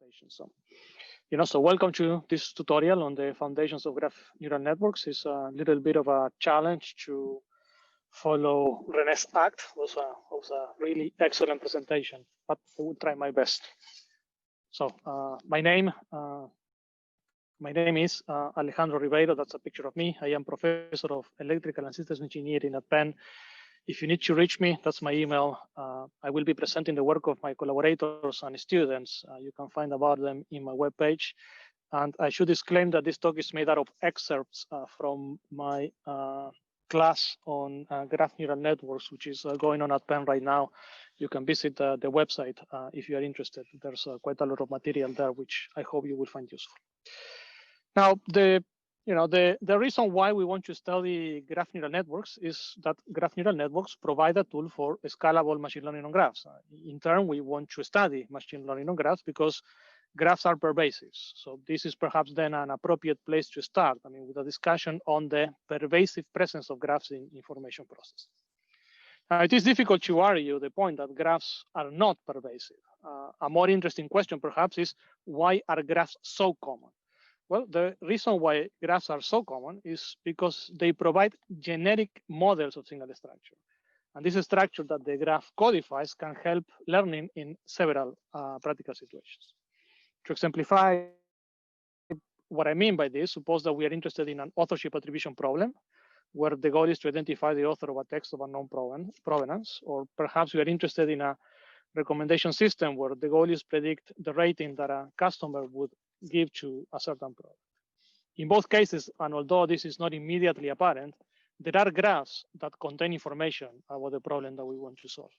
presentation. So, so welcome to this tutorial on the foundations of graph neural networks. It's a little bit of a challenge to follow René's act. It was a really excellent presentation, but I will try my best. So my name is Alejandro Ribeiro. That's a picture of me. I am professor of electrical and systems engineering at Penn. If you need to reach me, that's my email. I will be presenting the work of my collaborators and students. You can find about them in my webpage. And I should disclaim that this talk is made out of excerpts from my class on graph neural networks, which is going on at Penn right now. You can visit the website if you are interested. There's quite a lot of material there, which I hope you will find useful. Now, the reason why we want to study graph neural networks is that graph neural networks provide a tool for scalable machine learning on graphs. In turn, we want to study machine learning on graphs because graphs are pervasive. So this is perhaps then an appropriate place to start, with a discussion on the pervasive presence of graphs in information processing. It is difficult to argue the point that graphs are not pervasive. A more interesting question, perhaps, is why are graphs so common? Well, the reason why graphs are so common is because they provide generic models of single structure. And this structure that the graph codifies can help learning in several practical situations. To exemplify what I mean by this, suppose that we are interested in an authorship attribution problem, where the goal is to identify the author of a text of unknown provenance, or perhaps we are interested in a recommendation system where the goal is predict the rating that a customer would give to a certain product. In both cases, and although this is not immediately apparent, there are graphs that contain information about the problem that we want to solve.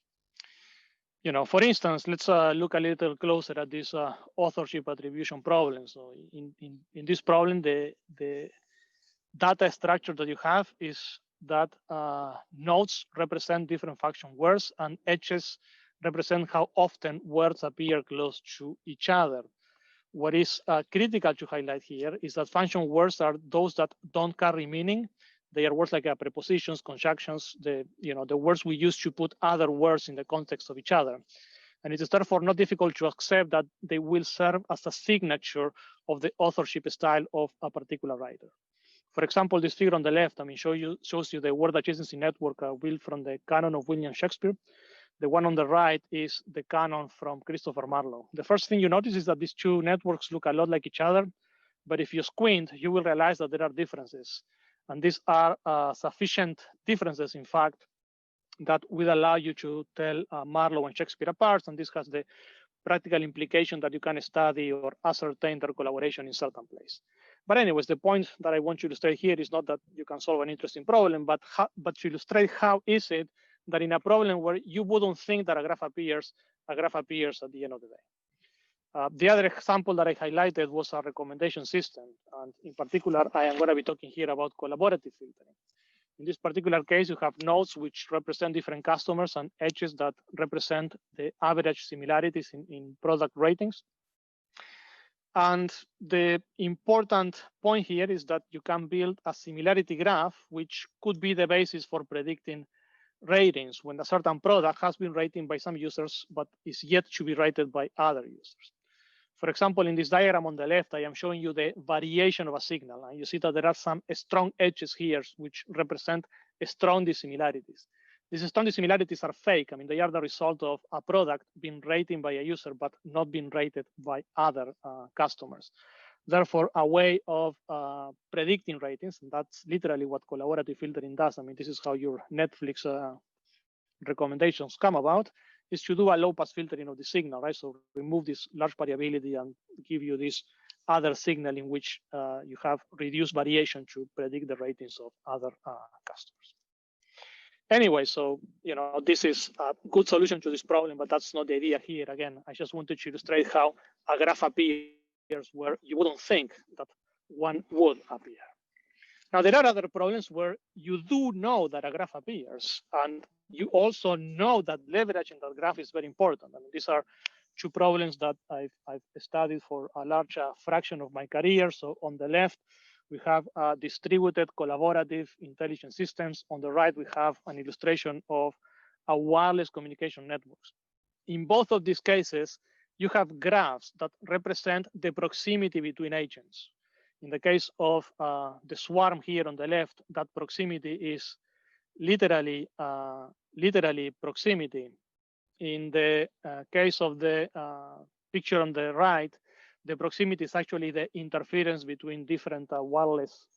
For instance, let's look a little closer at this authorship attribution problem. So in this problem, the data structure that you have is that nodes represent different function words and edges represent how often words appear close to each other. What is critical to highlight here is that function words are those that don't carry meaning. They are words like prepositions, conjunctions, the words we use to put other words in the context of each other. And it is therefore not difficult to accept that they will serve as a signature of the authorship style of a particular writer. For example, this figure on the left, shows you the word adjacency network built from the canon of William Shakespeare. The one on the right is the canon from Christopher Marlowe. The first thing you notice is that these two networks look a lot like each other, but if you squint, you will realize that there are differences. And these are sufficient differences, in fact, that will allow you to tell Marlowe and Shakespeare apart, and this has the practical implication that you can study or ascertain their collaboration in certain place. But anyways, the point that I want to illustrate here is not that you can solve an interesting problem, but to illustrate how is it that in a problem where you wouldn't think that a graph appears at the end of the day. The other example that I highlighted was a recommendation system. And in particular, I am going to be talking here about collaborative filtering. In this particular case, you have nodes which represent different customers and edges that represent the average similarities in product ratings. And the important point here is that you can build a similarity graph, which could be the basis for predicting ratings when a certain product has been rated by some users, but is yet to be rated by other users. For example, in this diagram on the left, I am showing you the variation of a signal. And you see that there are some strong edges here, which represent strong dissimilarities. These strong dissimilarities are fake. They are the result of a product being rated by a user, but not being rated by other customers. Therefore, a way of predicting ratings, and that's literally what collaborative filtering does. This is how your Netflix recommendations come about, is to do a low-pass filtering of the signal, right? So remove this large variability and give you this other signal in which you have reduced variation to predict the ratings of other customers. Anyway, so this is a good solution to this problem, but that's not the idea here. Again, I just wanted to illustrate how a graph appears where you wouldn't think that one would appear. Now, there are other problems where you do know that a graph appears, and you also know that leveraging that graph is very important. These are two problems that I've studied for a large fraction of my career. So on the left, we have distributed collaborative intelligent systems. On the right, we have an illustration of a wireless communication networks. In both of these cases, you have graphs that represent the proximity between agents. In the case of the swarm here on the left, that proximity is literally proximity. In the case of the picture on the right, the proximity is actually the interference between different wireless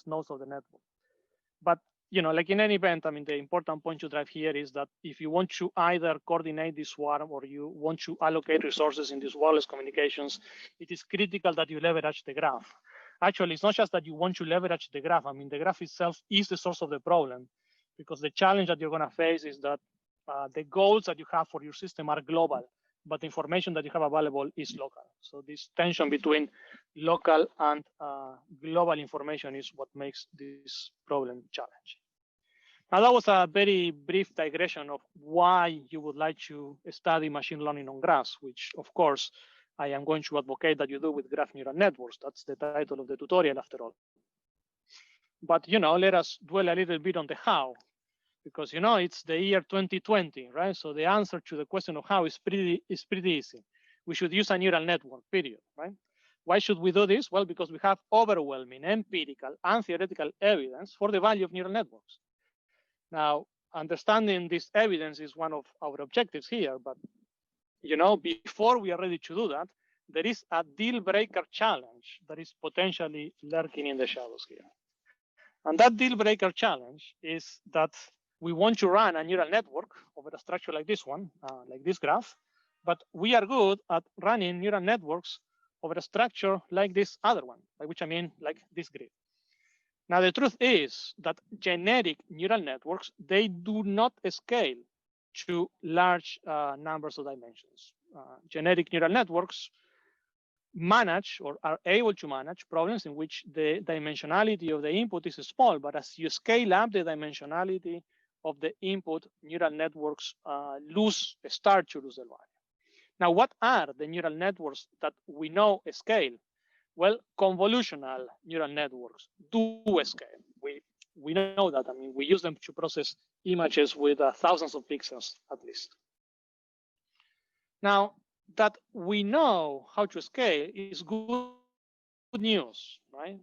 nodes of the network. But like in any event, I mean, the important point to drive here is that if you want to either coordinate this swarm or you want to allocate resources in these wireless communications, it is critical that you leverage the graph. Actually, it's not just that you want to leverage the graph. I mean, the graph itself is the source of the problem, because the challenge that you're going to face is that the goals that you have for your system are global, but the information that you have available is local. So this tension between local and global information is what makes this problem challenging. Now, that was a very brief digression of why you would like to study machine learning on graphs, which, of course, I am going to advocate that you do with graph neural networks. That's the title of the tutorial, after all. But, let us dwell a little bit on the how, because, it's the year 2020, right? So the answer to the question of how is pretty easy. We should use a neural network, period, right? Why should we do this? Well, because we have overwhelming empirical and theoretical evidence for the value of neural networks. Now, understanding this evidence is one of our objectives here, but before we are ready to do that, there is a deal breaker challenge that is potentially lurking in the shadows here. And that deal breaker challenge is that we want to run a neural network over a structure like this one, like this graph, but we are good at running neural networks over a structure like this other one, by which I mean like this grid. Now, the truth is that generic neural networks, they do not scale to large numbers of dimensions. Generic neural networks manage or are able to manage problems in which the dimensionality of the input is small, but as you scale up the dimensionality of the input, neural networks start to lose their value. Now, what are the neural networks that we know scale? Well, convolutional neural networks do scale. We know that. I mean, we use them to process images with thousands of pixels at least. Now, that we know how to scale is good news, right?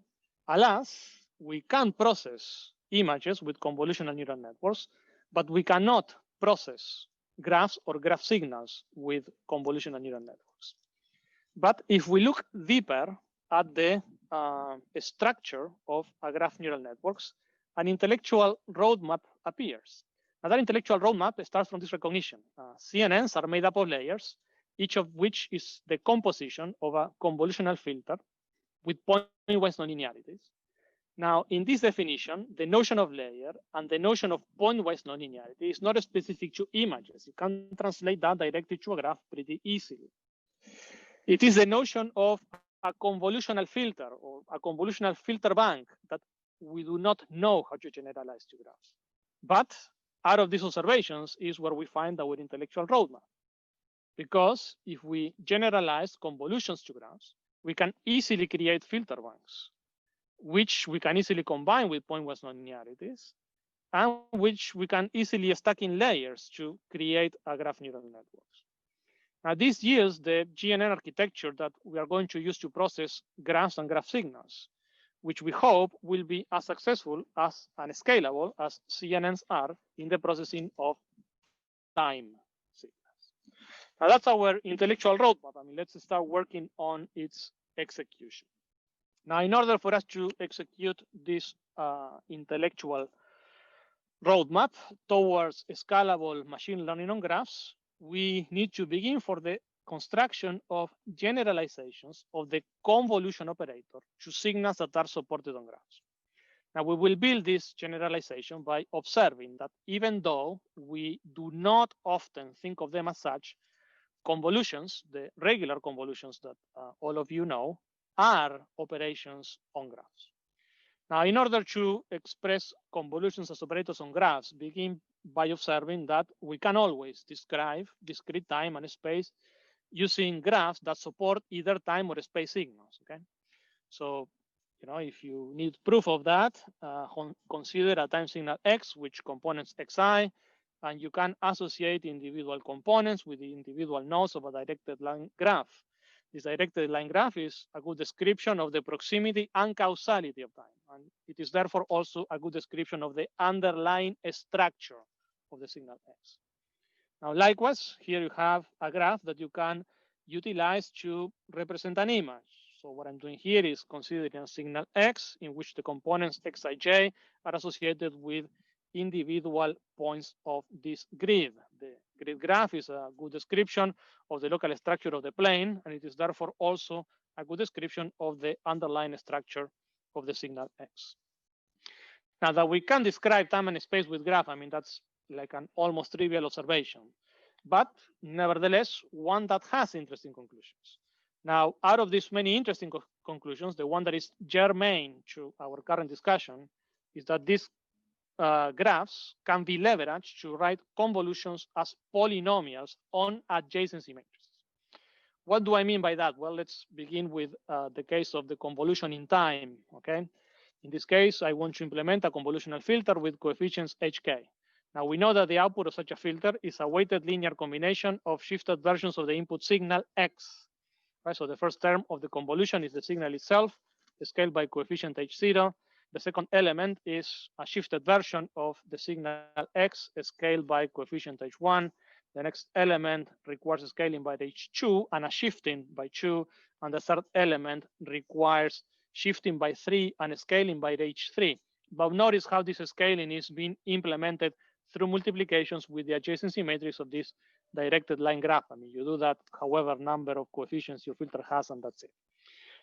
Alas, we can process images with convolutional neural networks, but we cannot process graphs or graph signals with convolutional neural networks. But if we look deeper at the structure of a graph neural networks, an intellectual roadmap appears. Now, that intellectual roadmap starts from this recognition. CNNs are made up of layers, each of which is the composition of a convolutional filter with pointwise nonlinearities. Now, in this definition, the notion of layer and the notion of pointwise nonlinearity is not specific to images. You can translate that directly to a graph pretty easily. It is the notion of a convolutional filter or a convolutional filter bank that we do not know how to generalize to graphs. But out of these observations is where we find our intellectual roadmap. Because if we generalize convolutions to graphs, we can easily create filter banks, which we can easily combine with pointwise nonlinearities, and which we can easily stack in layers to create a graph neural networks. Now, this yields the GNN architecture that we are going to use to process graphs and graph signals, which we hope will be as successful as and scalable as GNNs are in the processing of time signals. Now, that's our intellectual roadmap. I mean, let's start working on its execution. Now, in order for us to execute this intellectual roadmap towards scalable machine learning on graphs, we need to begin for the construction of generalizations of the convolution operator to signals that are supported on graphs. Now, we will build this generalization by observing that even though we do not often think of them as such, convolutions, the regular convolutions that all of you know, are operations on graphs. Now, in order to express convolutions as operators on graphs, begin by observing that we can always describe discrete time and space using graphs that support either time or space signals, okay? So, if you need proof of that, consider a time signal x, which components xi, and you can associate individual components with the individual nodes of a directed line graph. This directed line graph is a good description of the proximity and causality of time, and it is therefore also a good description of the underlying structure of the signal X. Now, likewise, here you have a graph that you can utilize to represent an image. So what I'm doing here is considering a signal X in which the components Xij are associated with individual points of this grid. The grid graph is a good description of the local structure of the plane, and it is therefore also a good description of the underlying structure of the signal X. Now that we can describe time and space with graph, I mean, that's like an almost trivial observation, but nevertheless, one that has interesting conclusions. Now, out of these many interesting conclusions, the one that is germane to our current discussion is that these graphs can be leveraged to write convolutions as polynomials on adjacency matrices. What do I mean by that? Well, let's begin with the case of the convolution in time, okay? In this case, I want to implement a convolutional filter with coefficients hk. Now, we know that the output of such a filter is a weighted linear combination of shifted versions of the input signal x. Right? So the first term of the convolution is the signal itself, scaled by coefficient h0. The second element is a shifted version of the signal x scaled by coefficient h1. The next element requires scaling by h2 and a shifting by 2. And the third element requires shifting by 3 and scaling by h3. But notice how this scaling is being implemented through multiplications with the adjacency matrix of this directed line graph. I mean, you do that however number of coefficients your filter has, and that's it.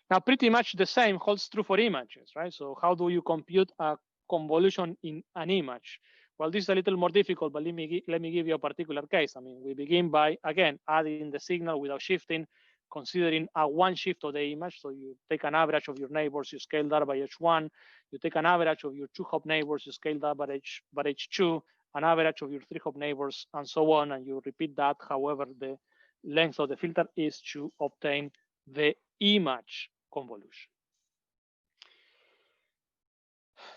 Now, pretty much the same holds true for images, right? So how do you compute a convolution in an image? Well, this is a little more difficult, but let me give you a particular case. I mean, we begin by, again, adding the signal without shifting, considering a one shift of the image. So you take an average of your neighbors, you scale that by h1. You take an average of your 2-hop neighbors, you scale that by h2, an average of your 3-hop neighbors, and so on. And you repeat that, however, the length of the filter is to obtain the image convolution.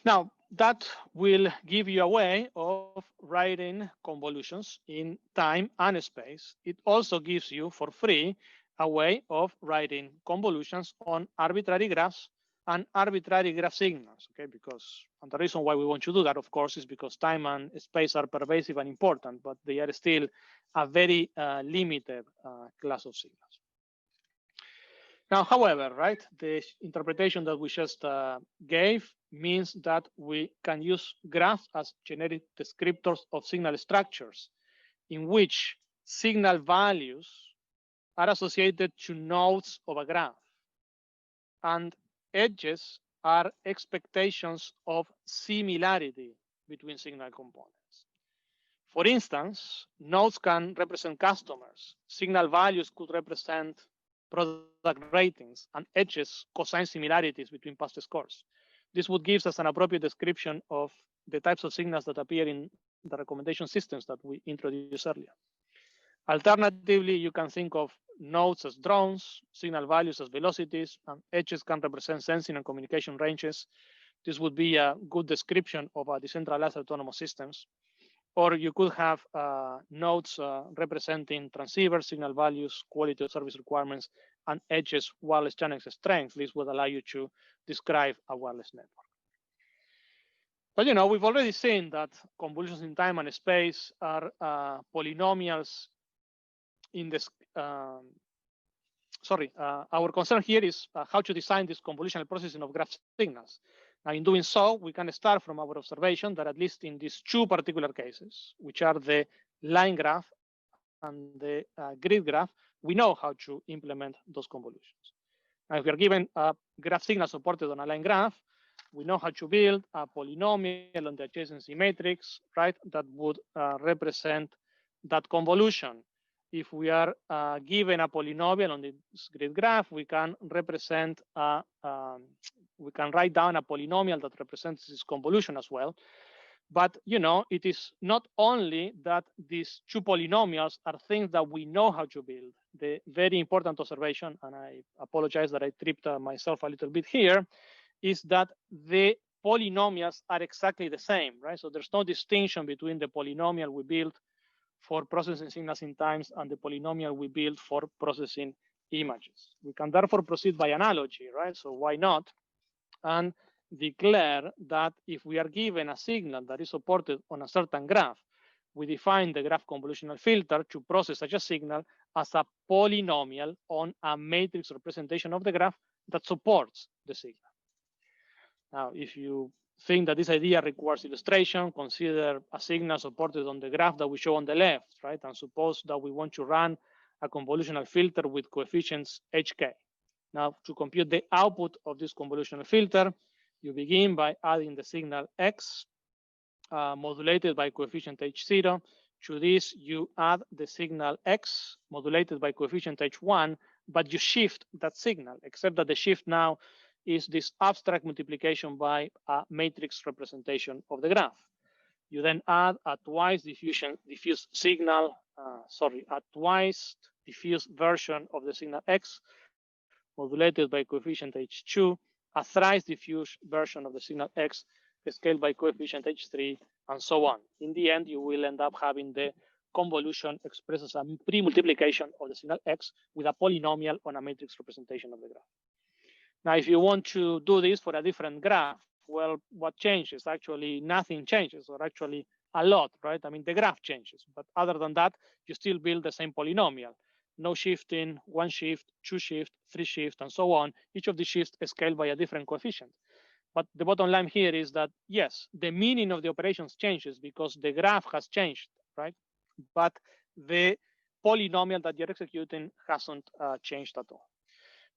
Now, that will give you a way of writing convolutions in time and space. It also gives you, for free, a way of writing convolutions on arbitrary graphs and arbitrary graph signals, okay? Because, and the reason why we want to do that, of course, is because time and space are pervasive and important, but they are still a very limited class of signals. Now, however, right, the interpretation that we just gave means that we can use graphs as generic descriptors of signal structures in which signal values are associated to nodes of a graph, and edges are expectations of similarity between signal components. For instance, nodes can represent customers, signal values could represent product ratings, and edges cosine similarities between past scores. This would give us an appropriate description of the types of signals that appear in the recommendation systems that we introduced earlier. Alternatively, you can think of nodes as drones, signal values as velocities, and edges can represent sensing and communication ranges. This would be a good description of a decentralized autonomous systems. Or you could have nodes representing transceivers, signal values, quality of service requirements, and edges, wireless channel strength. This would allow you to describe a wireless network. But you know, we've already seen that convolutions in time and space are polynomials in this. Our concern here is how to design this convolutional processing of graph signals. Now, in doing so, we can start from our observation that at least in these two particular cases, which are the line graph and the grid graph, we know how to implement those convolutions. Now, if we are given a graph signal supported on a line graph, we know how to build a polynomial on the adjacency matrix, right, that would represent that convolution. If we are given a polynomial on this grid graph, we can represent we can write down a polynomial that represents this convolution as well. But you know, it is not only that these two polynomials are things that we know how to build. The very important observation, and I apologize that I tripped myself a little bit here, is that the polynomials are exactly the same, right? So there's no distinction between the polynomial we built for processing signals in times and the polynomial we built for processing images. We can therefore proceed by analogy, right? So why not? And declare that if we are given a signal that is supported on a certain graph, we define the graph convolutional filter to process such a signal as a polynomial on a matrix representation of the graph that supports the signal. Now, if you think that this idea requires illustration, consider a signal supported on the graph that we show on the left, right? And suppose that we want to run a convolutional filter with coefficients hk. Now, to compute the output of this convolutional filter, you begin by adding the signal x modulated by coefficient h0. To this, you add the signal x modulated by coefficient h1, but you shift that signal, except that the shift now is this abstract multiplication by a matrix representation of the graph. You then add a twice diffuse signal, a twice diffuse version of the signal x modulated by coefficient h2, a thrice diffuse version of the signal x scaled by coefficient h3, and so on. In the end, you will end up having the convolution expressed as a pre-multiplication of the signal x with a polynomial on a matrix representation of the graph. Now, if you want to do this for a different graph, well, what changes? Actually, nothing changes, or actually a lot, right? I mean, the graph changes, but other than that, you still build the same polynomial. No shifting, one shift, two shift, three shift, and so on. Each of the shifts is scaled by a different coefficient. But the bottom line here is that, yes, the meaning of the operations changes because the graph has changed, right? But the polynomial that you're executing hasn't changed at all.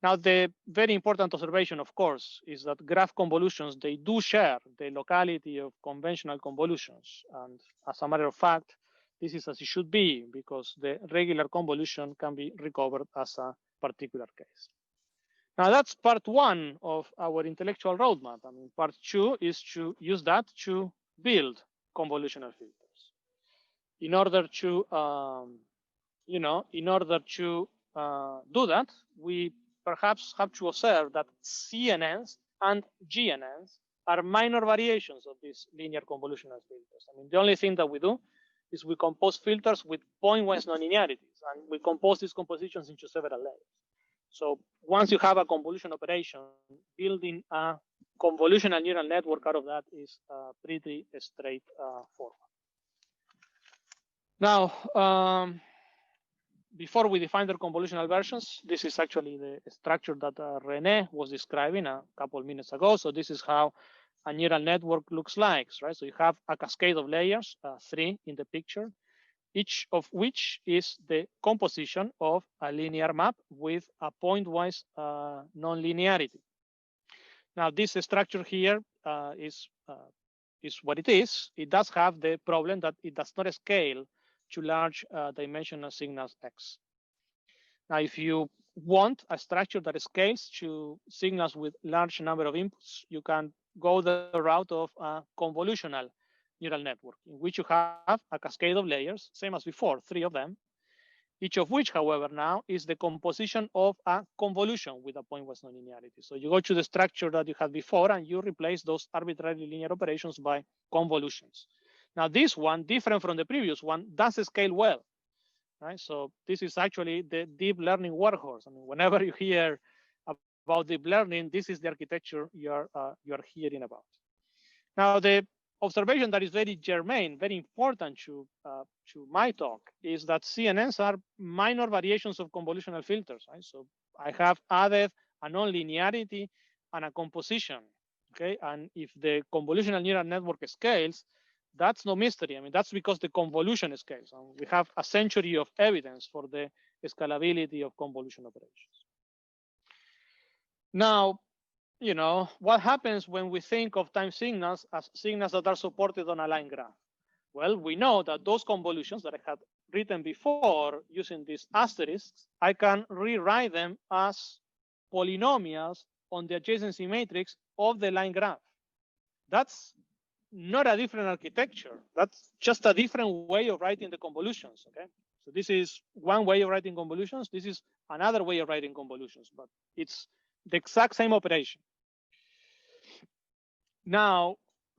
Now, the very important observation, of course, is that graph convolutions, they do share the locality of conventional convolutions. And as a matter of fact, this is as it should be because the regular convolution can be recovered as a particular case. Now, that's part one of our intellectual roadmap. I mean, part two is to use that to build convolutional filters. In order to, do that, we perhaps have to observe that CNNs and GNNs are minor variations of these linear convolutional filters. I mean, the only thing that we do is we compose filters with pointwise nonlinearities, and we compose these compositions into several layers. So once you have a convolution operation, building a convolutional neural network out of that is pretty straightforward. Now, before we define their convolutional versions, this is actually the structure that René was describing a couple of minutes ago. So this is how a neural network looks like, right? So you have a cascade of layers, 3 in the picture, each of which is the composition of a linear map with a pointwise nonlinearity. Now, this structure here is what it is. It does have the problem that it does not scale to large dimensional signals x. Now, if you want a structure that scales to signals with large number of inputs, you can go the route of a convolutional neural network, in which you have a cascade of layers, same as before, 3 of them, each of which, however, now is the composition of a convolution with a pointwise nonlinearity. So you go to the structure that you had before, and you replace those arbitrary linear operations by convolutions. Now, this one, different from the previous one, does scale well, right? So this is actually the deep learning workhorse. I mean, whenever you hear about deep learning, this is the architecture you're hearing about. Now, the observation that is very germane, very important to my talk, is that CNNs are minor variations of convolutional filters, right? So I have added a nonlinearity and a composition, okay? And if the convolutional neural network scales, that's no mystery. I mean, that's because the convolution scales. And we have a century of evidence for the scalability of convolution operations. Now, you know, what happens when we think of time signals as signals that are supported on a line graph? Well, we know that those convolutions that I had written before using these asterisks, I can rewrite them as polynomials on the adjacency matrix of the line graph. That's not a different architecture. That's just a different way of writing the convolutions, okay? So this is one way of writing convolutions. This is another way of writing convolutions, but it's the exact same operation. Now,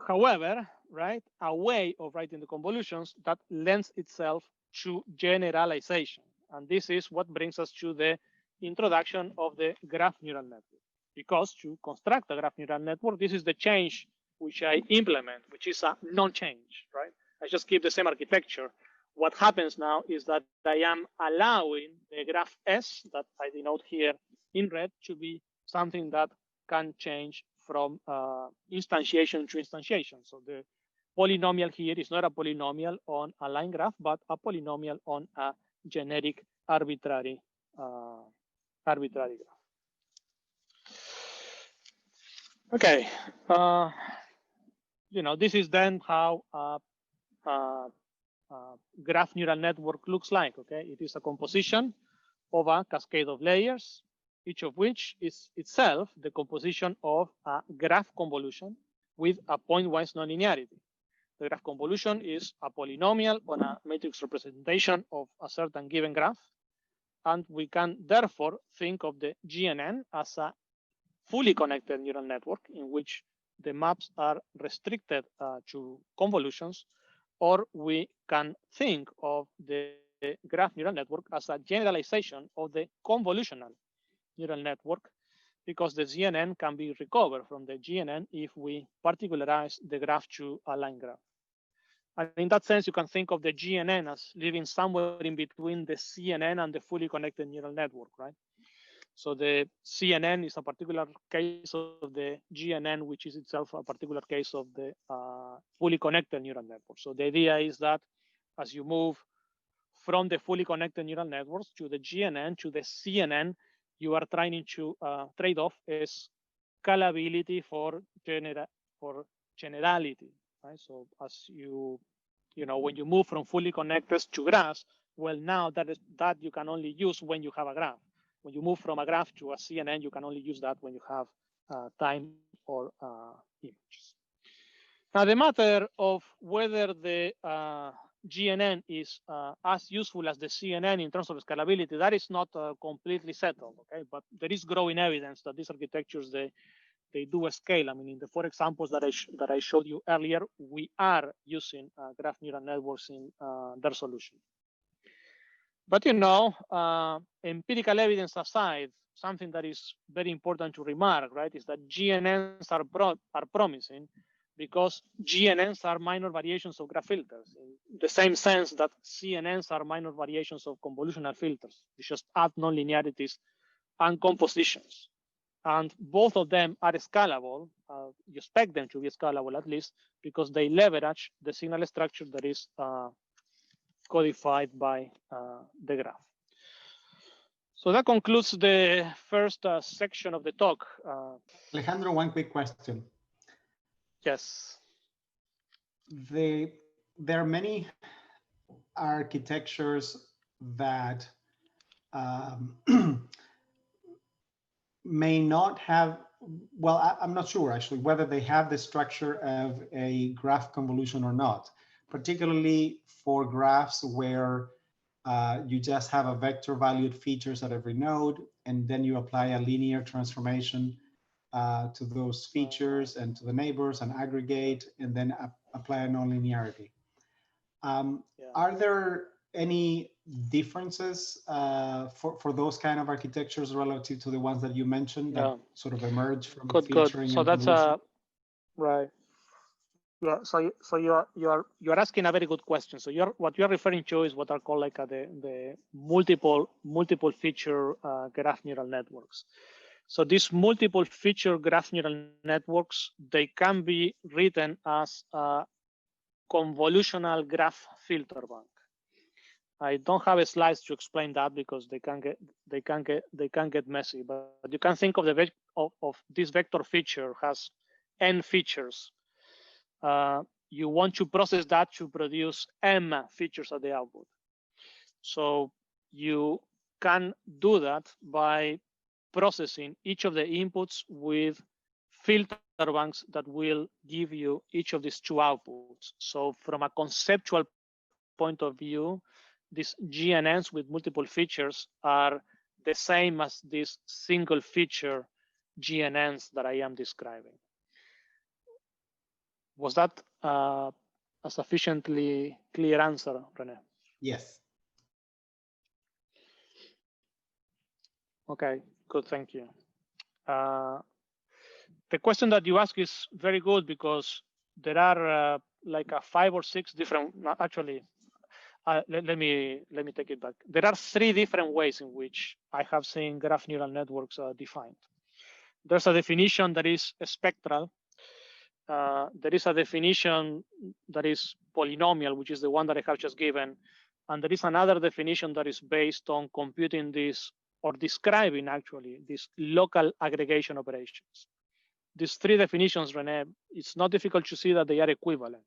however, right, a way of writing the convolutions that lends itself to generalization. And this is what brings us to the introduction of the graph neural network. Because to construct a graph neural network, this is the change which I implement, which is a non-change, right? I just keep the same architecture. What happens now is that I am allowing the graph S that I denote here in red to be something that can change from instantiation to instantiation. So the polynomial here is not a polynomial on a line graph, but a polynomial on a generic arbitrary graph. Okay, this is then how a graph neural network looks like. Okay, it is a composition of a cascade of layers, each of which is itself the composition of a graph convolution with a pointwise nonlinearity. The graph convolution is a polynomial on a matrix representation of a certain given graph, and we can therefore think of the GNN as a fully connected neural network in which the maps are restricted to convolutions, or we can think of the graph neural network as a generalization of the convolutional neural network, because the GNN can be recovered from the GNN if we particularize the graph to a line graph. And in that sense, you can think of the GNN as living somewhere in between the CNN and the fully connected neural network, right? So the CNN is a particular case of the GNN, which is itself a particular case of the fully connected neural network. So the idea is that as you move from the fully connected neural networks to the GNN to the CNN, you are trying to trade off scalability for generality, right? So as when you move from fully connected to graphs, well, now that you can only use when you have a graph. When you move from a graph to a CNN, you can only use that when you have time or images. Now, the matter of whether the GNN is as useful as the CNN in terms of scalability, that is not completely settled, okay? But there is growing evidence that these architectures, they do scale. I mean, in the 4 examples that I showed you earlier, we are using graph neural networks in their solution. But empirical evidence aside, something that is very important to remark, right, is that GNNs are promising because GNNs are minor variations of graph filters, in the same sense that CNNs are minor variations of convolutional filters. You just add nonlinearities and compositions. And both of them are scalable. You expect them to be scalable at least because they leverage the signal structure that is codified by the graph. So that concludes the first section of the talk. Alejandro, one quick question. Yes. There are many architectures that may not have, well, I'm not sure actually whether they have the structure of a graph convolution or not, particularly for graphs where you just have a vector valued features at every node, and then you apply a linear transformation to those features and to the neighbors and aggregate, and then apply a nonlinearity. Are there any differences for those kind of architectures relative to the ones that you mentioned that sort of emerge from featuring? So that's right. Yeah. So you're asking a very good question. So what you're referring to is what are called like the multiple feature graph neural networks. So these multiple feature graph neural networks, they can be written as a convolutional graph filter bank. I don't have slides to explain that because they can get messy. But you can think of of this vector feature has n features. You want to process that to produce m features at the output. So you can do that by processing each of the inputs with filter banks that will give you each of these 2 outputs. So from a conceptual point of view, these GNNs with multiple features are the same as these single feature GNNs that I am describing. Was that a sufficiently clear answer, Rene? Yes. Okay, good, thank you. The question that you ask is very good because there are like 5 or 6 different, actually, let me take it back. There are 3 different ways in which I have seen graph neural networks defined. There's a definition that is spectral. There is a definition that is polynomial, which is the one that I have just given. And there is another definition that is based on computing this, or describing actually these local aggregation operations. These 3 definitions, Rene, it's not difficult to see that they are equivalent.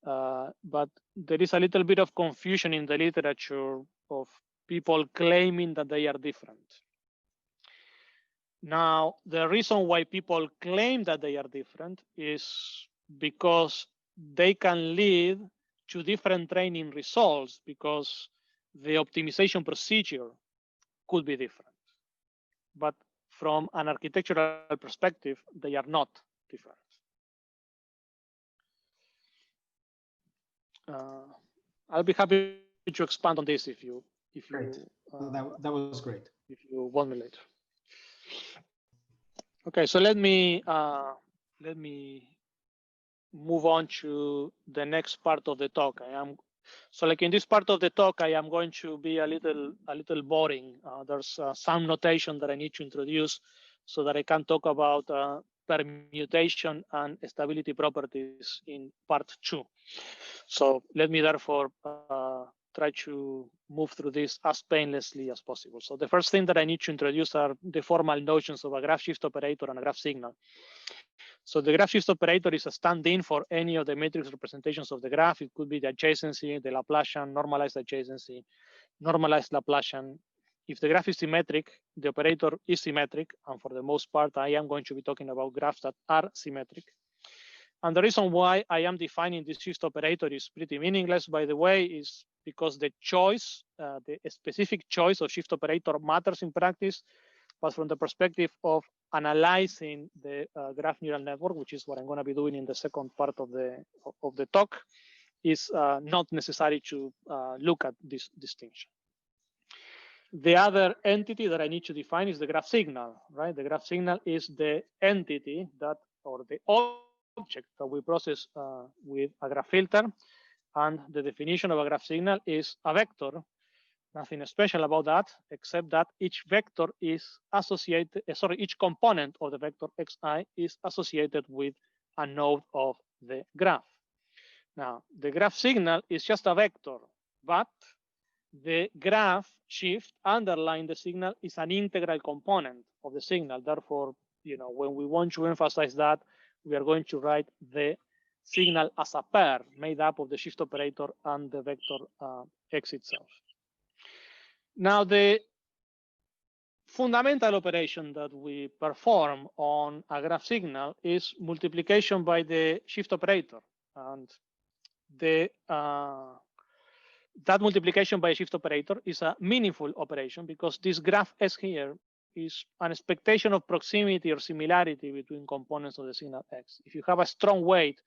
But there is a little bit of confusion in the literature of people claiming that they are different. Now, the reason why people claim that they are different is because they can lead to different training results because the optimization procedure could be different. But from an architectural perspective, they are not different. I'll be happy to expand on this if you that was great. If you want me later. Okay, so let me move on to the next part of the talk. So like in this part of the talk, I am going to be a little boring. There's some notation that I need to introduce so that I can talk about permutation and stability properties in part 2. So let me therefore try to move through this as painlessly as possible. So the first thing that I need to introduce are the formal notions of a graph shift operator and a graph signal. So the graph shift operator is a stand-in for any of the matrix representations of the graph. It could be the adjacency, the Laplacian, normalized adjacency, normalized Laplacian. If the graph is symmetric, the operator is symmetric. And for the most part, I am going to be talking about graphs that are symmetric. And the reason why I am defining this shift operator is pretty meaningless, by the way, is because the choice, the specific choice of shift operator matters in practice, but from the perspective of analyzing the graph neural network, which is what I'm going to be doing in the second part of the talk, is not necessary to look at this distinction. The other entity that I need to define is the graph signal, right? The graph signal is the entity that, or the object that we process with a graph filter, and the definition of a graph signal is a vector. Nothing special about that, except that each vector is associated, each component of the vector xi is associated with a node of the graph. Now, the graph signal is just a vector, but the graph shift underlying the signal is an integral component of the signal. Therefore, when we want to emphasize that, we are going to write the signal as a pair made up of the shift operator and the vector x itself. Now, the fundamental operation that we perform on a graph signal is multiplication by the shift operator. And that multiplication by a shift operator is a meaningful operation because this graph S here is an expectation of proximity or similarity between components of the signal X. If you have a strong weight,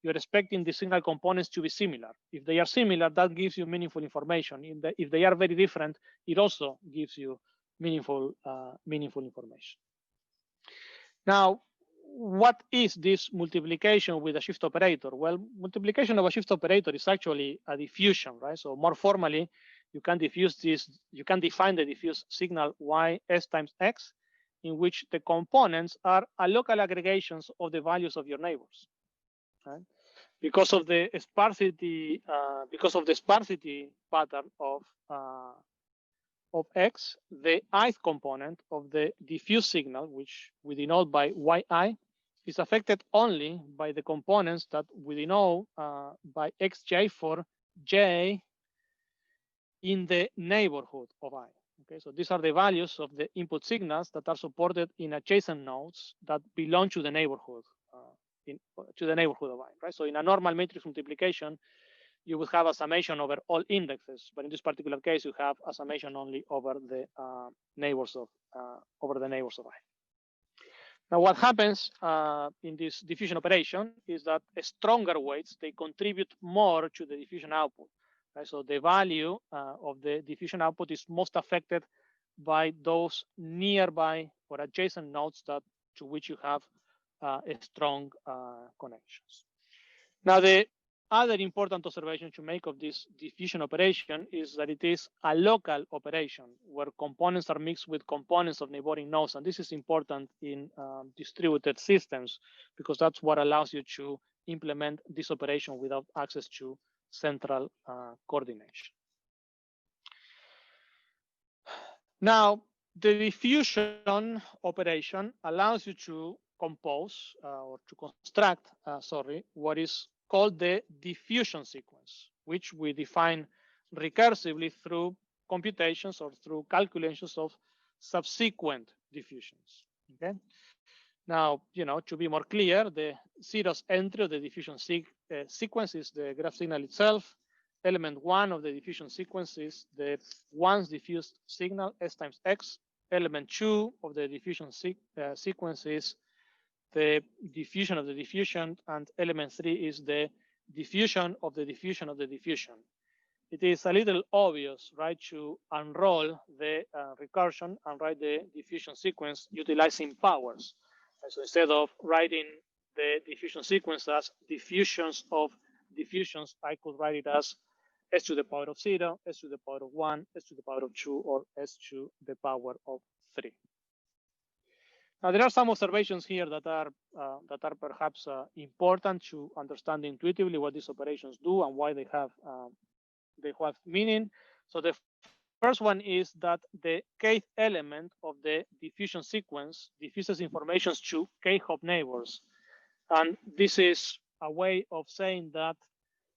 you're expecting the signal components to be similar. If they are similar, that gives you meaningful information. If they are very different, it also gives you meaningful information. Now, what is this multiplication with a shift operator? Well, multiplication of a shift operator is actually a diffusion, right? So more formally, you can diffuse this, you can define the diffuse signal ys times x, in which the components are a local aggregations of the values of your neighbors. Right? Because of the sparsity pattern of x, the ith component of the diffuse signal, which we denote by yi, is affected only by the components that we denote by xj for j in the neighborhood of I. Okay, so these are the values of the input signals that are supported in adjacent nodes that belong to the neighborhood, of I. Right. So in a normal matrix multiplication, you would have a summation over all indexes, but in this particular case, you have a summation only over the neighbors of I. Now, what happens in this diffusion operation is that stronger weights, they contribute more to the diffusion output. Right? So the value of the diffusion output is most affected by those nearby or adjacent nodes that to which you have strong connections. Now, the other important observation to make of this diffusion operation is that it is a local operation where components are mixed with components of neighboring nodes. And this is important in distributed systems because that's what allows you to implement this operation without access to central coordination. Now, the diffusion operation allows you to compose or to construct, what is called the diffusion sequence, which we define recursively through computations or through calculations of subsequent diffusions. Okay. Now, to be more clear, the zeroth entry of the diffusion sequence is the graph signal itself. Element 1 of the diffusion sequence is the once diffused signal S times X. Element 2 of the diffusion sequence is the diffusion of the diffusion, and element 3 is the diffusion of the diffusion of the diffusion. It is a little obvious, right, to unroll the recursion and write the diffusion sequence utilizing powers. And so instead of writing the diffusion sequence as diffusions of diffusions, I could write it as S to the power of 0, S to the power of 1, S to the power of 2, or S to the power of 3. Now, there are some observations here that are perhaps important to understand intuitively what these operations do and why they have meaning. So the first one is that the kth element of the diffusion sequence diffuses information to k-hop neighbors, and this is a way of saying that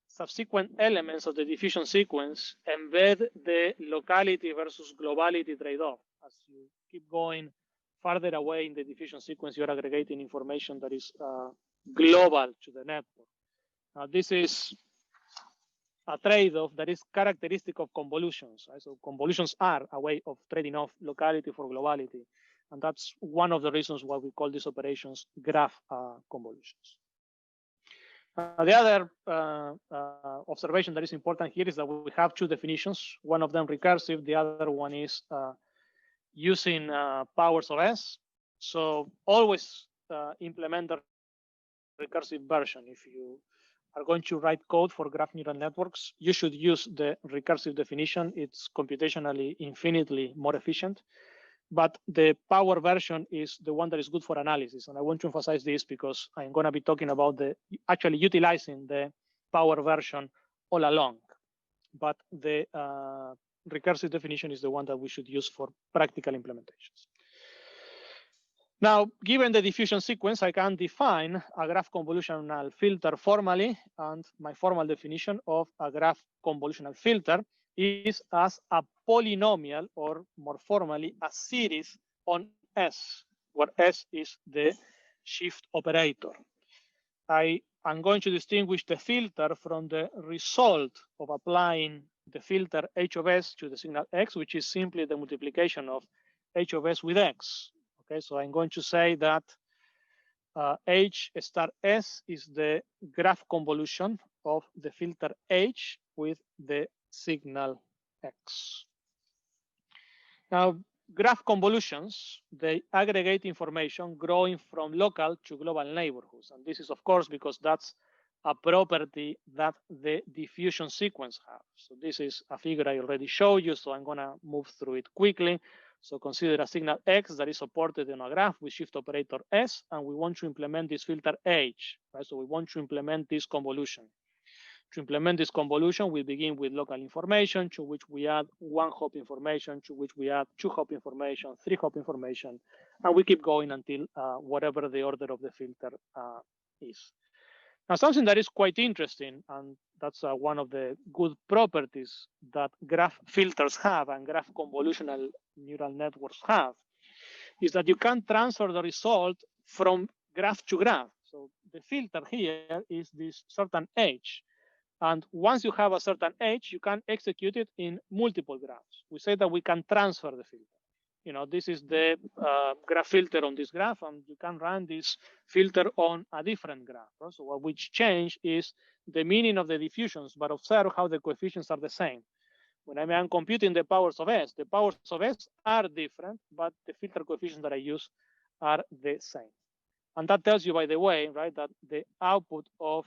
subsequent elements of the diffusion sequence embed the locality versus globality trade-off. As you keep going farther away in the diffusion sequence, you're aggregating information that is global to the network. Now, this is a trade-off that is characteristic of convolutions. Right? So convolutions are a way of trading off locality for globality. And that's one of the reasons why we call these operations graph convolutions. The other observation that is important here is that we have two definitions, one of them recursive, the other one is using powers of S. So always implement the recursive version. If you are going to write code for graph neural networks, you should use the recursive definition. It's computationally infinitely more efficient. But the power version is the one that is good for analysis. And I want to emphasize this because I'm going to be talking about actually utilizing the power version all along. But the recursive definition is the one that we should use for practical implementations. Now, given the diffusion sequence, I can define a graph convolutional filter formally, and my formal definition of a graph convolutional filter is as a polynomial, or more formally, a series on S, where S is the shift operator. I am going to distinguish the filter from the result of applying the filter H of S to the signal X, which is simply the multiplication of H of S with X. Okay, so I'm going to say that H star S is the graph convolution of the filter H with the signal X. Now, graph convolutions, they aggregate information growing from local to global neighborhoods. And this is, of course, because that's a property that the diffusion sequence has. So this is a figure I already showed you, so I'm going to move through it quickly. So consider a signal X that is supported in a graph with shift operator S, and we want to implement this filter H, right? So we want to implement this convolution. To implement this convolution, we begin with local information, to which we add one hop information, to which we add two hop information, three hop information, and we keep going until whatever the order of the filter is. Now, something that is quite interesting, and that's one of the good properties that graph filters have and graph convolutional neural networks have, is that you can transfer the result from graph to graph. So the filter here is this certain H. And once you have a certain H, you can execute it in multiple graphs. We say that we can transfer the filter. you know, this is the graph filter on this graph, and you can run this filter on a different graph. Right? So what which change is the meaning of the diffusions, but observe how the coefficients are the same. When I'm computing the powers of S are different, but the filter coefficients that I use are the same. And that tells you, by the way, right, that the output of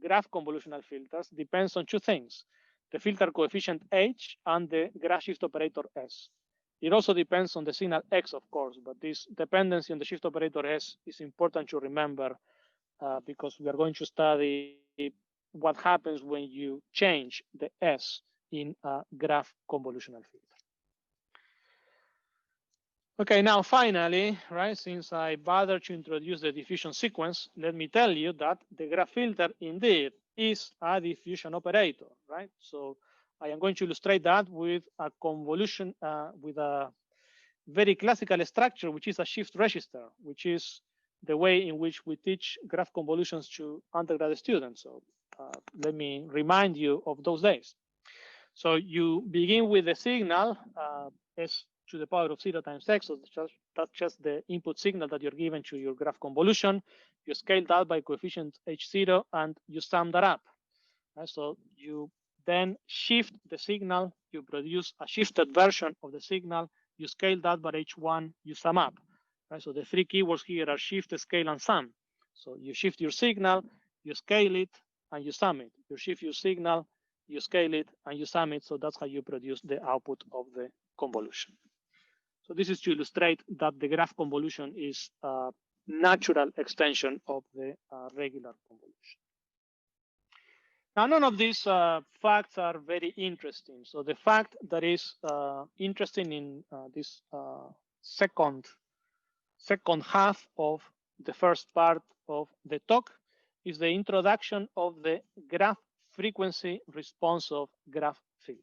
graph convolutional filters depends on two things: the filter coefficient H and the graph shift operator S. It also depends on the signal X, of course, but this dependency on the shift operator S is important to remember because we are going to study what happens when you change the S in a graph convolutional filter. Okay, now finally, right, since I bothered to introduce the diffusion sequence, let me tell you that the graph filter indeed is a diffusion operator, right? So I am going to illustrate that with a convolution, with a very classical structure, which is a shift register, which is the way in which we teach graph convolutions to undergraduate students. So let me remind you of those days. So you begin with the signal S to the power of 0 times X. So that's just the input signal that you're given to your graph convolution. You scale that by coefficient H0 and you sum that up. Right? So you then shift the signal, you produce a shifted version of the signal, you scale that by H1, you sum up. Right? So the three keywords here are shift, scale, and sum. So you shift your signal, you scale it, and you sum it. You shift your signal, you scale it, and you sum it. So that's how you produce the output of the convolution. So this is to illustrate that the graph convolution is a natural extension of the regular convolution. Now, none of these facts are very interesting. So the fact that is interesting in this second half of the first part of the talk is the introduction of the graph frequency response of graph filters.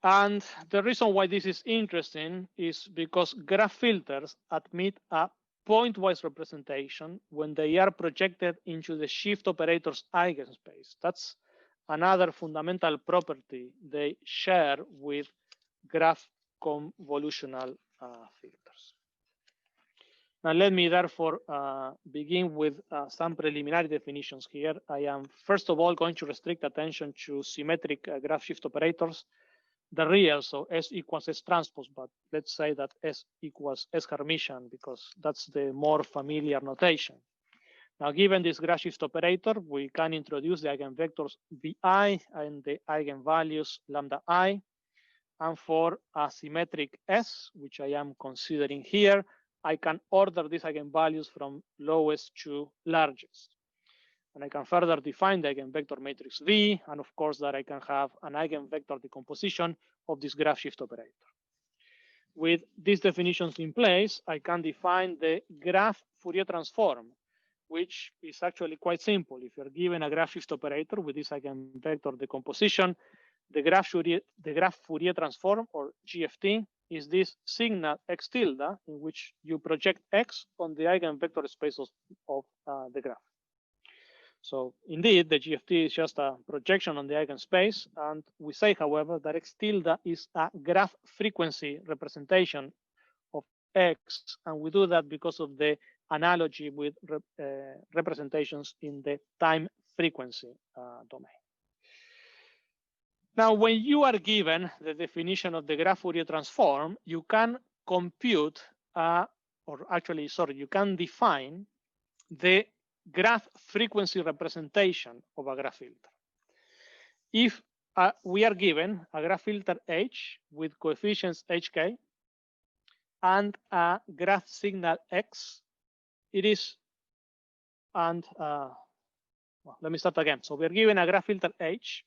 And the reason why this is interesting is because graph filters admit a pointwise representation when they are projected into the shift operator's eigenspace. That's another fundamental property they share with graph convolutional filters. Now, let me therefore begin with some preliminary definitions here. I am first of all going to restrict attention to symmetric graph shift operators, the real, so S equals S transpose, but let's say that S equals S Hermitian because that's the more familiar notation. Now, given this graph shift operator, we can introduce the eigenvectors Vi and the eigenvalues lambda I. And for a symmetric S, which I am considering here, I can order these eigenvalues from lowest to largest. And I can further define the eigenvector matrix V, and of course that I can have an eigenvector decomposition of this graph shift operator. With these definitions in place, I can define the graph Fourier transform, which is actually quite simple. If you're given a graph shift operator with this eigenvector decomposition, the graph Fourier transform, or GFT, is this signal X tilde in which you project X on the eigenvector space of the graph. So indeed, the GFT is just a projection on the eigenspace. And we say, however, that X tilde is a graph frequency representation of X. And we do that because of the analogy with representations in the time frequency domain. Now, when you are given the definition of the graph Fourier transform, you can compute, you can define the graph frequency representation of a graph filter. If we are given a graph filter H with coefficients Hk and a graph signal X, it is, and well, let me start again. So we are given a graph filter H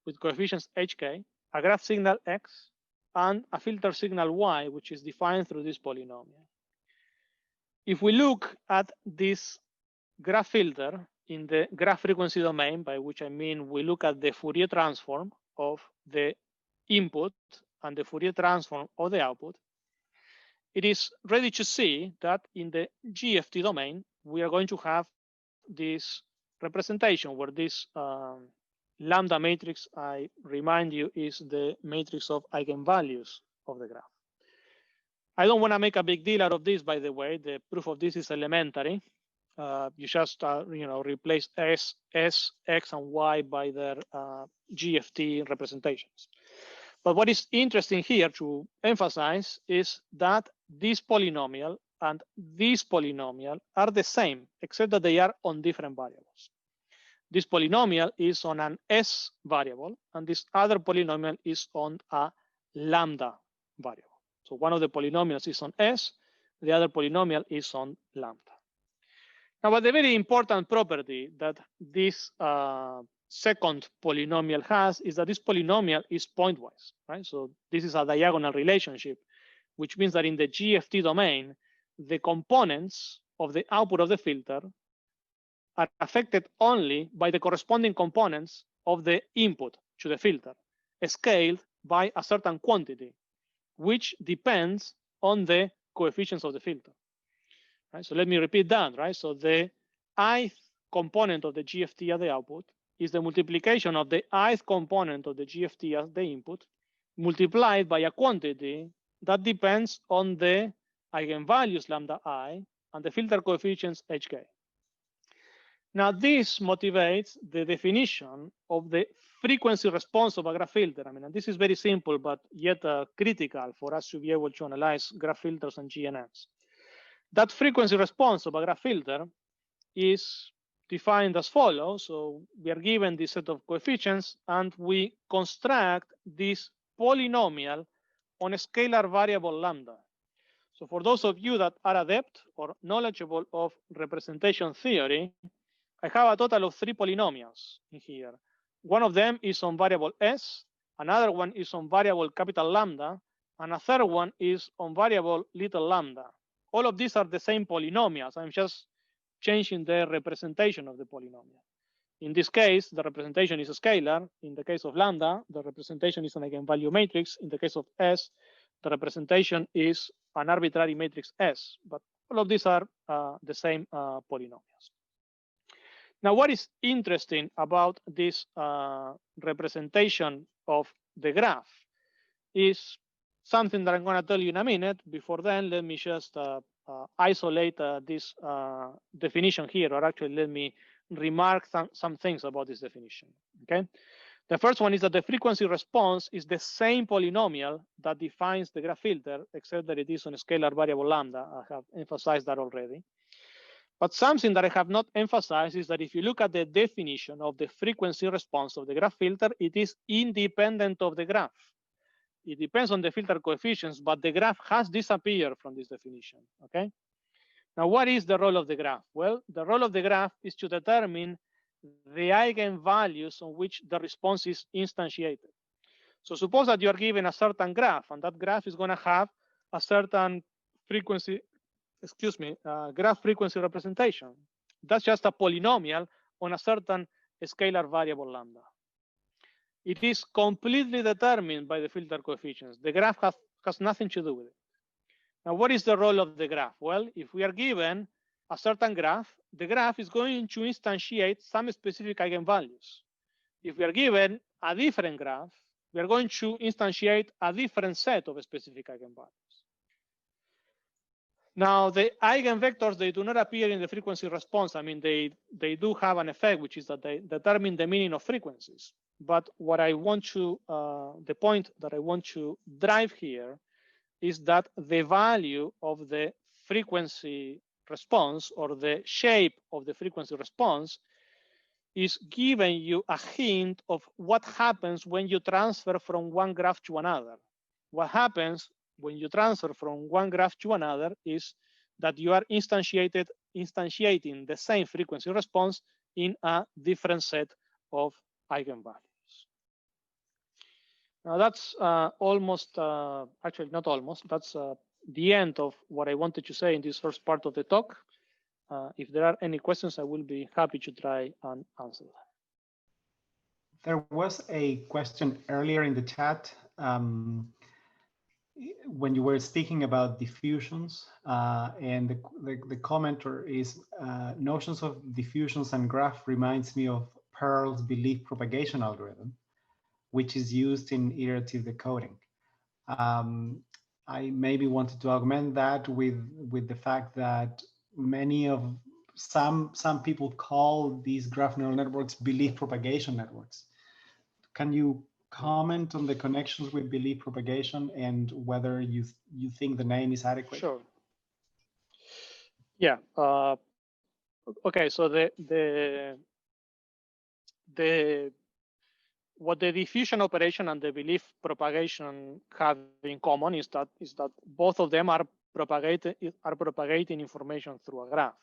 with coefficients Hk, a graph signal X, and a filter signal Y, which is defined through this polynomial. If we look at this graph filter in the graph frequency domain, by which I mean we look at the Fourier transform of the input and the Fourier transform of the output, it is ready to see that in the GFT domain, we are going to have this representation where this lambda matrix, I remind you, is the matrix of eigenvalues of the graph. I don't want to make a big deal out of this, by the way. The proof of this is elementary. You just replace S, X, and Y by their GFT representations. But what is interesting here to emphasize is that this polynomial and this polynomial are the same, except that they are on different variables. This polynomial is on an S variable, and this other polynomial is on a lambda variable. So one of the polynomials is on S, the other polynomial is on lambda. Now, but the very important property that this second polynomial has is that this polynomial is pointwise, right? So this is a diagonal relationship, which means that in the GFT domain, the components of the output of the filter are affected only by the corresponding components of the input to the filter, scaled by a certain quantity, which depends on the coefficients of the filter. Right? So let me repeat that, right? So the ith component of the GFT at the output is the multiplication of the ith component of the GFT as the input, multiplied by a quantity that depends on the eigenvalues lambda I and the filter coefficients hk. Now this motivates the definition of the frequency response of a graph filter. I mean, and this is very simple, but yet critical for us to be able to analyze graph filters and GNNs. That frequency response of a graph filter is defined as follows. So we are given this set of coefficients, and we construct this polynomial on a scalar variable lambda. So for those of you that are adept or knowledgeable of representation theory, I have a total of 3 polynomials in here. One of them is on variable S, another one is on variable capital lambda, and a third one is on variable little lambda. All of these are the same polynomials. I'm just changing the representation of the polynomial. In this case, the representation is a scalar. In the case of lambda, the representation is an eigenvalue matrix. In the case of S, the representation is an arbitrary matrix S. But all of these are the same polynomials. Now, what is interesting about this representation of the graph is something that I'm going to tell you in a minute. Before then, let me just isolate this definition here, or actually let me remark some things about this definition, okay? The first one is that the frequency response is the same polynomial that defines the graph filter, except that it is on a scalar variable lambda. I have emphasized that already. But something that I have not emphasized is that if you look at the definition of the frequency response of the graph filter, it is independent of the graph. It depends on the filter coefficients, but the graph has disappeared from this definition, okay? Now, what is the role of the graph? Well, the role of the graph is to determine the eigenvalues on which the response is instantiated. So suppose that you are given a certain graph, and that graph is going to have a certain frequency, graph frequency representation. That's just a polynomial on a certain scalar variable lambda. It is completely determined by the filter coefficients. The graph has nothing to do with it. Now, what is the role of the graph? Well, if we are given a certain graph, the graph is going to instantiate some specific eigenvalues. If we are given a different graph, we are going to instantiate a different set of specific eigenvalues. Now, the eigenvectors, they do not appear in the frequency response. I mean, they do have an effect, which is that they determine the meaning of frequencies. But what I want to, the point that I want to drive here is that the value of the frequency response, or the shape of the frequency response, is giving you a hint of what happens when you transfer from one graph to another. What happens when you transfer from one graph to another is that you are instantiating the same frequency response in a different set of eigenvalues. Now that's almost, actually not almost, that's the end of what I wanted to say in this first part of the talk. If there are any questions, I will be happy to try and answer them. There was a question earlier in the chat when you were speaking about diffusions, and the commenter is notions of diffusions and graph reminds me of Pearl's belief propagation algorithm, which is used in iterative decoding. I maybe wanted to augment that with the fact that some people call these graph neural networks belief propagation networks. Can you comment on the connections with belief propagation and whether you think the name is adequate? Sure. Yeah. Okay. So what the diffusion operation and the belief propagation have in common is that both of them are propagating information through a graph.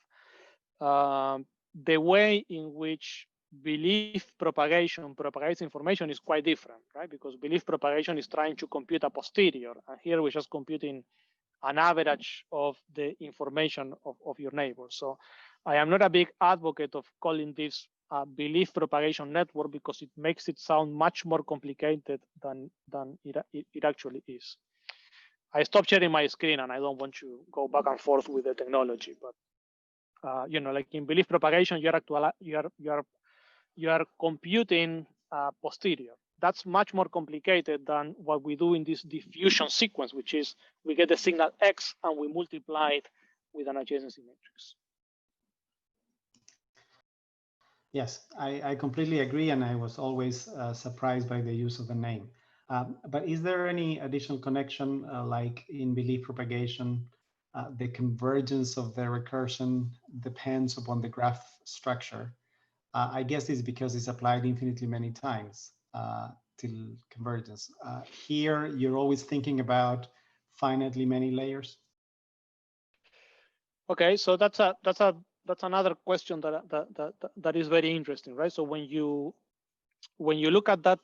The way in which belief propagation propagates information is quite different, right? Because belief propagation is trying to compute a posterior, and here we're just computing an average of the information of your neighbors. So I am not a big advocate of calling this a belief propagation network because it makes it sound much more complicated than it actually is. I stopped sharing my screen and I don't want to go back and forth with the technology, but like in belief propagation, you are computing posterior. That's much more complicated than what we do in this diffusion sequence, which is we get the signal X and we multiply it with an adjacency matrix. Yes, I completely agree, and I was always surprised by the use of the name. But is there any additional connection, like in belief propagation, the convergence of the recursion depends upon the graph structure? I guess it's because it's applied infinitely many times till convergence. Here, you're always thinking about finitely many layers. Okay, so that's another question that is very interesting, right? So when you look at that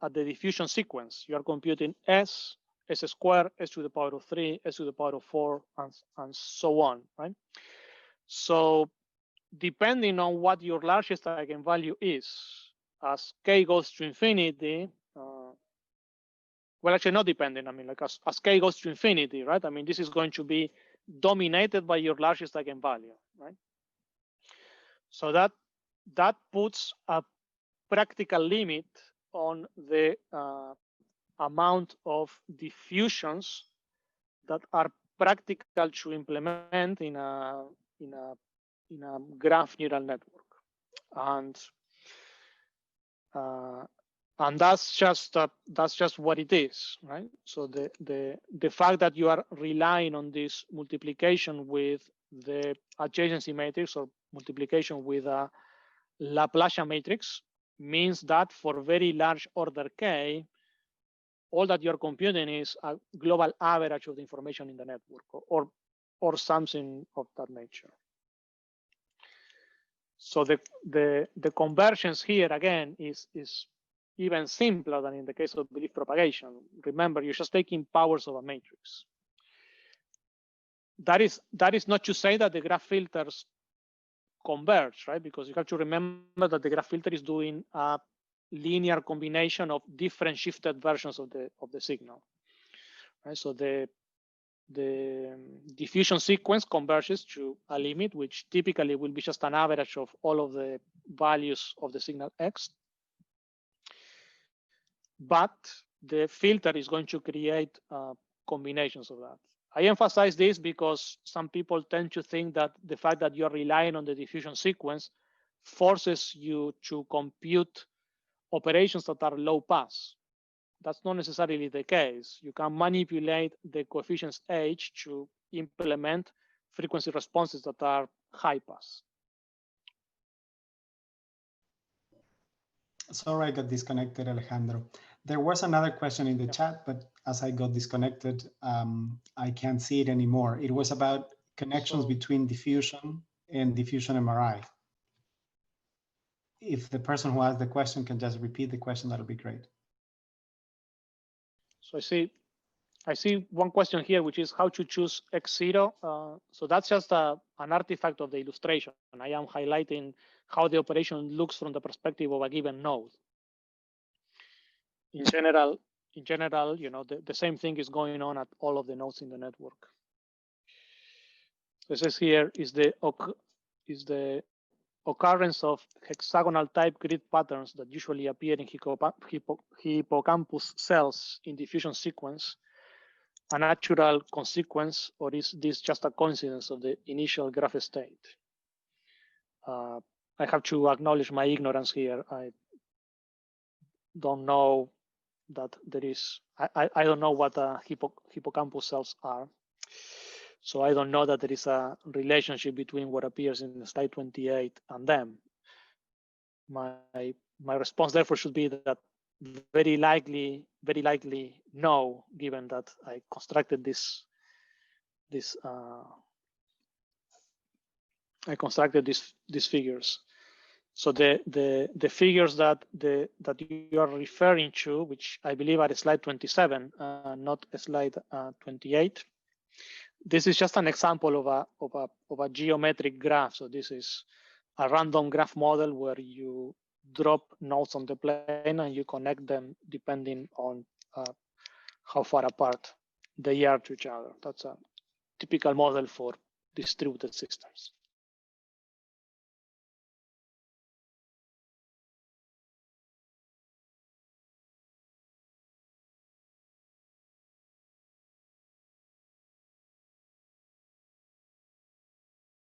at the diffusion sequence, you are computing s squared, s to the power of 3, s to the power of 4, and so on, right? So depending on what your largest eigenvalue is, as k goes to infinity, well, actually not depending, I mean, like as k goes to infinity, right? I mean, this is going to be dominated by your largest eigenvalue, right? So that puts a practical limit on the amount of diffusions that are practical to implement in a graph neural network, and that's just what it is, right? So the fact that you are relying on this multiplication with the adjacency matrix or multiplication with a Laplacian matrix means that for very large order k, all that you're computing is a global average of the information in the network, or something of that nature. So the convergence here again is even simpler than in the case of belief propagation. Remember, you're just taking powers of a matrix. That is not to say that the graph filters converge, right? Because you have to remember that the graph filter is doing a linear combination of different shifted versions of the signal, right? So the diffusion sequence converges to a limit, which typically will be just an average of all of the values of the signal X. But the filter is going to create combinations of that. I emphasize this because some people tend to think that the fact that you're relying on the diffusion sequence forces you to compute operations that are low pass. That's not necessarily the case. You can manipulate the coefficients H to implement frequency responses that are high pass. Sorry, I got disconnected, Alejandro. There was another question in the chat, but as I got disconnected, I can't see it anymore. It was about connections between diffusion and diffusion MRI. If the person who asked the question can just repeat the question, that'll be great. So I see one question here, which is how to choose X0. So that's just an artifact of the illustration. And I am highlighting how the operation looks from the perspective of a given node. In general, the same thing is going on at all of the nodes in the network. This is here is the occurrence of hexagonal type grid patterns that usually appear in hippocampus cells in diffusion sequence a natural consequence, or is this just a coincidence of the initial graph state? I have to acknowledge my ignorance here. I don't know that there is, I don't know what hippocampus cells are. So I don't know that there is a relationship between what appears in slide 28 and them. My response therefore should be that very likely no, given that I constructed these figures. So the figures that you are referring to, which I believe are slide 27, not slide 28. This is just an example of a geometric graph. So this is a random graph model where you drop nodes on the plane and you connect them depending on how far apart they are to each other. That's a typical model for distributed systems.